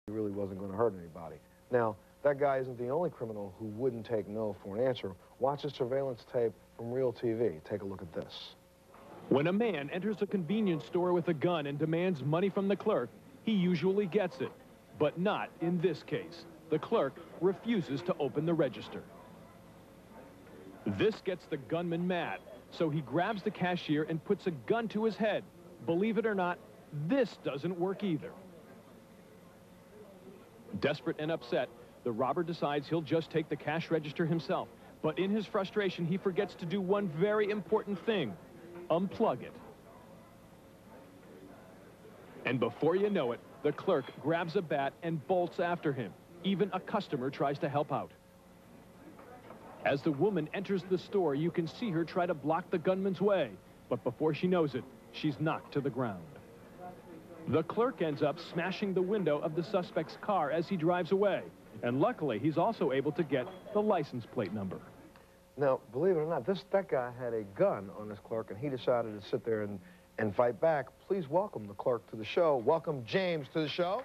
he really wasn't going to hurt anybody. Now, that guy isn't the only criminal who wouldn't take no for an answer. Watch a surveillance tape from Real TV. Take a look at this. When a man enters a convenience store with a gun and demands money from the clerk, he usually gets it. But not in this case. The clerk refuses to open the register. This gets the gunman mad, so he grabs the cashier and puts a gun to his head. Believe it or not, this doesn't work either. Desperate and upset, the robber decides he'll just take the cash register himself. But in his frustration, he forgets to do one very important thing: unplug it. And before you know it, the clerk grabs a bat and bolts after him. Even a customer tries to help out. As the woman enters the store, you can see her try to block the gunman's way. But before she knows it, she's knocked to the ground. The clerk ends up smashing the window of the suspect's car as he drives away. And luckily, he's also able to get the license plate number. Now, believe it or not, that guy had a gun on this clerk, and he decided to sit there and fight back. Please welcome the clerk to the show. Welcome James to the show.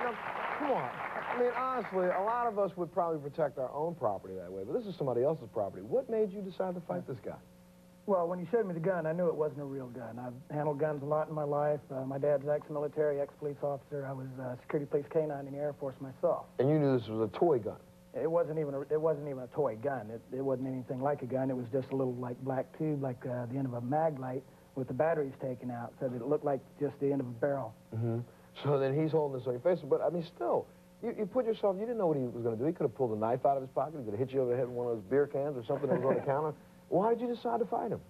Now, come on. I mean, honestly, a lot of us would probably protect our own property that way, but this is somebody else's property. What made you decide to fight this guy? Well, when you showed me the gun, I knew it wasn't a real gun. I've handled guns a lot in my life. My dad's ex-military, ex-police officer. I was security police K-9 in the Air Force myself. And you knew this was a toy gun? It wasn't even a toy gun. It wasn't anything like a gun. It was just a little like black tube, like the end of a mag light, with the batteries taken out, so that it looked like just the end of a barrel. Mm-hmm. So then he's holding this on your face, but I mean, still, you put yourself, you didn't know what he was going to do. He could have pulled a knife out of his pocket. He could have hit you over the head with one of those beer cans or something that was on the counter. Why did you decide to fight him?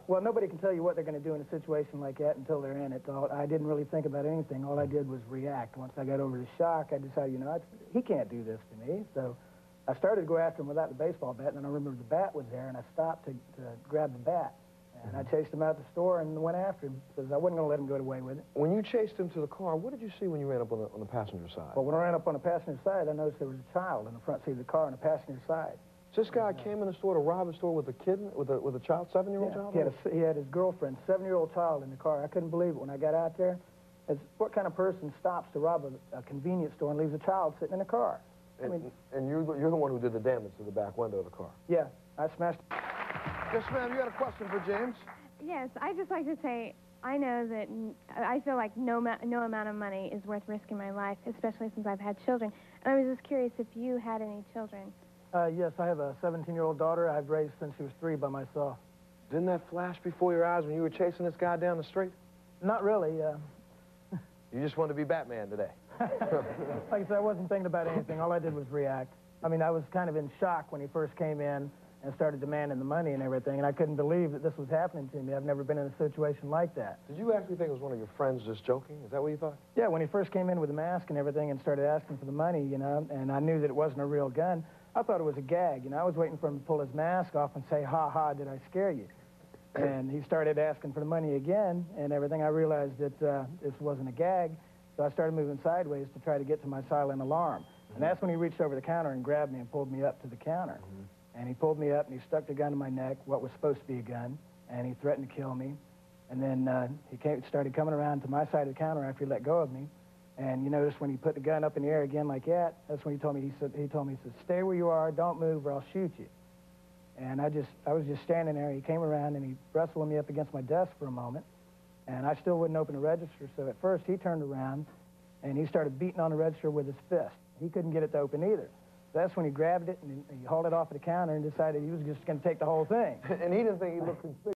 Well, nobody can tell you what they're going to do in a situation like that until they're in it. I didn't really think about anything. All I did was react. Once I got over the shock, I decided, you know, he can't do this to me. So I started to go after him without the baseball bat, and then I remembered the bat was there, and I stopped to grab the bat. And I chased him out the store and went after him, because I wasn't going to let him get away with it. When you chased him to the car, what did you see when you ran up on the passenger side? Well, when I ran up on the passenger side, I noticed there was a child in the front seat of the car on the passenger side. So this guy came in the store to rob a store with a kid, with a child, 7-year-old child? He had his girlfriend, 7-year-old child in the car. I couldn't believe it when I got out there. What kind of person stops to rob a convenience store and leaves a child sitting in a car? And you're the one who did the damage to the back window of the car? Yeah, I smashed it. Yes, ma'am, you got a question for James? Yes, I'd just like to say, I know that I feel like no amount of money is worth risking my life, especially since I've had children. And I was just curious if you had any children. Yes, I have a 17-year-old daughter I've raised since she was 3 by myself. Didn't that flash before your eyes when you were chasing this guy down the street? Not really. You just wanted to be Batman today. Like I said, I wasn't thinking about anything. All I did was react. I mean, I was kind of in shock when he first came in and started demanding the money and everything, and I couldn't believe that this was happening to me. I've never been in a situation like that. Did you actually think it was one of your friends just joking? Is that what you thought? Yeah, when he first came in with the mask and everything and started asking for the money, you know, and I knew that it wasn't a real gun, I thought it was a gag. You know, I was waiting for him to pull his mask off and say, "Ha ha, did I scare you?" And he started asking for the money again and everything. I realized that this wasn't a gag, so I started moving sideways to try to get to my silent alarm. And that's when he reached over the counter and grabbed me and pulled me up to the counter. And he pulled me up and he stuck the gun to my neck, what was supposed to be a gun, and he threatened to kill me. And then he started coming around to my side of the counter after he let go of me. And you notice when he put the gun up in the air again like that, that's when he told me, "Stay where you are, don't move or I'll shoot you." And I was just standing there. He came around and he wrestled me up against my desk for a moment. And I still wouldn't open the register, so at first he turned around and he started beating on the register with his fist. He couldn't get it to open either. That's when he grabbed it and he hauled it off of the counter and decided he was just going to take the whole thing. And he didn't think he looked conspicuous.